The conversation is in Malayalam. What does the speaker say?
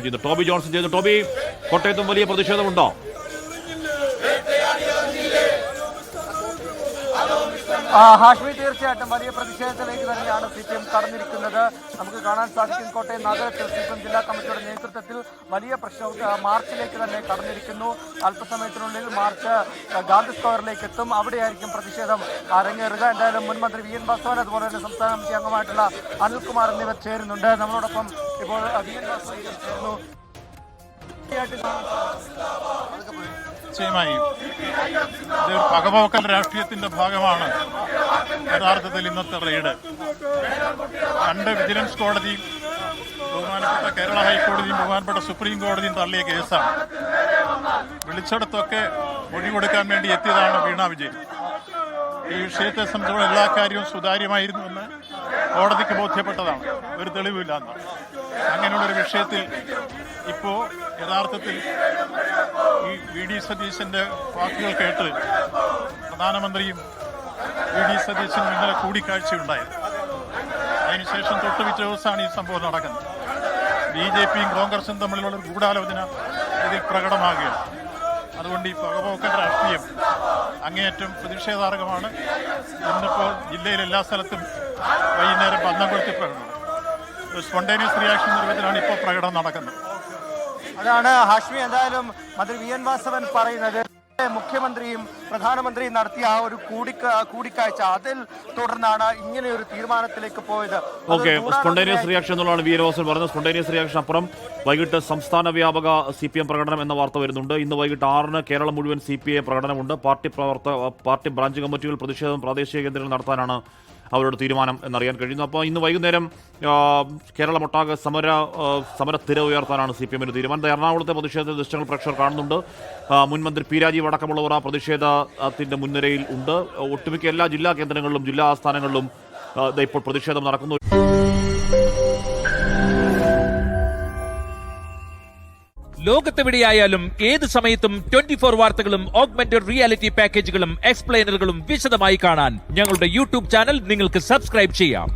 മാധ്യമം ചെയ്യുന്നു. ടോബി ജോൺസൺ ചെയ്യുന്നു. ടോബി, കോട്ടയത്തും വലിയ പ്രതിഷേധമുണ്ടോ? ഹാഷ്മി, തീർച്ചയായിട്ടും വലിയ പ്രതിഷേധത്തിലേക്ക് തന്നെയാണ് CPM കടന്നിരിക്കുന്നത്. നമുക്ക് കാണാൻ സാധിക്കും കോട്ടയം നഗരത്തിൽ CPM ജില്ലാ കമ്മിറ്റിയുടെ നേതൃത്വത്തിൽ വലിയ മാർച്ചിലേക്ക് തന്നെ കടന്നിരിക്കുന്നു. അല്പസമയത്തിനുള്ളിൽ മാർച്ച് ഗാന്ധി സ്ക്വയറിലേക്ക് എത്തും. അവിടെയായിരിക്കും പ്രതിഷേധം അരങ്ങേറുക. എന്തായാലും മുൻ മന്ത്രി VN വാസവൻ, അതുപോലെ തന്നെ സംസ്ഥാന കമ്മിറ്റി അംഗമായിട്ടുള്ള അനിൽകുമാർ എന്നിവർ ചേരുന്നുണ്ട്. നമ്മളോടൊപ്പം ഇപ്പോൾ VN വാസവൻ ചേരുന്നു. നിശ്ചയമായി ഇതൊരു പകപോക്കൽ രാഷ്ട്രീയത്തിന്റെ ഭാഗമാണ് യഥാർത്ഥത്തിൽ ഇന്നത്തെ റെയ്ഡ്. 2 വിജിലൻസ് കോടതിയും ബഹുമാനപ്പെട്ട കേരള ഹൈക്കോടതിയും ബഹുമാനപ്പെട്ട സുപ്രീം കോടതിയും തള്ളിയ കേസാണ്. വിളിച്ചിടത്തൊക്കെ മൊഴി കൊടുക്കാൻ വേണ്ടി എത്തിയതാണ് വീണ വിജയൻ. ഈ വിഷയത്തെ സംബന്ധിച്ചുള്ള എല്ലാ കാര്യവും സുതാര്യമായിരുന്നുവെന്ന് കോടതിക്ക് ബോധ്യപ്പെട്ടതാണ്. ഒരു തെളിവില്ല എന്നാണ്. അങ്ങനെയുള്ളൊരു വിഷയത്തിൽ ഇപ്പോൾ യഥാർത്ഥത്തിൽ ഈ VD സതീശന്റെ വാക്കുകൾ കേട്ട് പ്രധാനമന്ത്രിയും VD സതീശനും ഇന്നലെ കൂടിക്കാഴ്ചയുണ്ടായത്. അതിനുശേഷം തൊട്ടുപിറ്റേ ദിവസമാണ് ഈ സംഭവം നടക്കുന്നത്. BJPയും കോൺഗ്രസും തമ്മിലുള്ള ഒരു ഗൂഢാലോചന ഇതിൽ പ്രകടമാകുകയാണ്. അതുകൊണ്ട് ഈ പകപോക്കൽ രാഷ്ട്രീയം അങ്ങേയറ്റം പ്രതിഷേധാർഹമാണ്. ഇന്നിപ്പോൾ ജില്ലയിലെ എല്ലാ സ്ഥലത്തും വൈകുന്നേരം പന്തംകൊളുത്തി പ്രകടനം, സ്പോണ്ടേനിയസ് റിയാക്ഷൻ നിർവചനമാണ് ഇപ്പോൾ പ്രകടനം നടക്കുന്നത്. അതാണ് ഹാഷ്മി. എന്തായാലും മന്ത്രി VN വാസവൻ പറയുന്നത് മുഖ്യമന്ത്രിയും പ്രധാനമന്ത്രിയും നടത്തിയ ആ ഒരു കൂടിക്കാഴ്ച, അതിൽ തുടർന്നാണ് ഇങ്ങനെ ഒരു തീരുമാനത്തിലേക്ക് പോയത്. ഓക്കെ, സ്പോണ്ടേനിയസ് റിയാക്ഷൻ എന്നുള്ളതാണ് VN വാസവൻ പറഞ്ഞത്. സ്പോണ്ടേനിയസ് റിയാക്ഷൻ അപ്പുറം വൈകിട്ട് സംസ്ഥാന വ്യാപക CPM പ്രകടനം എന്ന വാർത്ത വരുന്നുണ്ട്. ഇന്ന് വൈകിട്ട് 6-ന് കേരളം മുഴുവൻ CPI പ്രകടനമുണ്ട്. പാർട്ടി ബ്രാഞ്ച് കമ്മിറ്റികൾ പ്രതിഷേധം പ്രാദേശിക കേന്ദ്രങ്ങളിൽ നടത്താനാണ് അവരുടെ തീരുമാനം എന്നറിയാൻ കഴിയുന്നു. അപ്പോൾ ഇന്ന് വൈകുന്നേരം കേരളമൊട്ടാകെ സമരത്തിര ഉയർത്താനാണ് CPMന്റെ തീരുമാനം. എറണാകുളത്തെ പ്രതിഷേധ ദൃശ്യങ്ങൾ പ്രേക്ഷകർ കാണുന്നുണ്ട്. മുൻ മന്ത്രി P രാജീവ് അടക്കമുള്ളവർ ആ പ്രതിഷേധത്തിന്റെ മുൻനിരയിൽ ഉണ്ട്. ഒട്ടുമിക്ക എല്ലാ ജില്ലാ കേന്ദ്രങ്ങളിലും ജില്ലാ ആസ്ഥാനങ്ങളിലും ഇപ്പോൾ പ്രതിഷേധം നടക്കുന്നു. ലോകത്തെവിടെയായാലും ഏത് സമയത്തും 24 വാർത്തകളും ഓഗ്മെന്റഡ് റിയാലിറ്റി പാക്കേജുകളും എക്സ്പ്ലെയിനറുകളും വിശദമായി കാണാൻ ഞങ്ങളുടെ YouTube ചാനൽ നിങ്ങൾക്ക് സബ്സ്ക്രൈബ് ചെയ്യാം.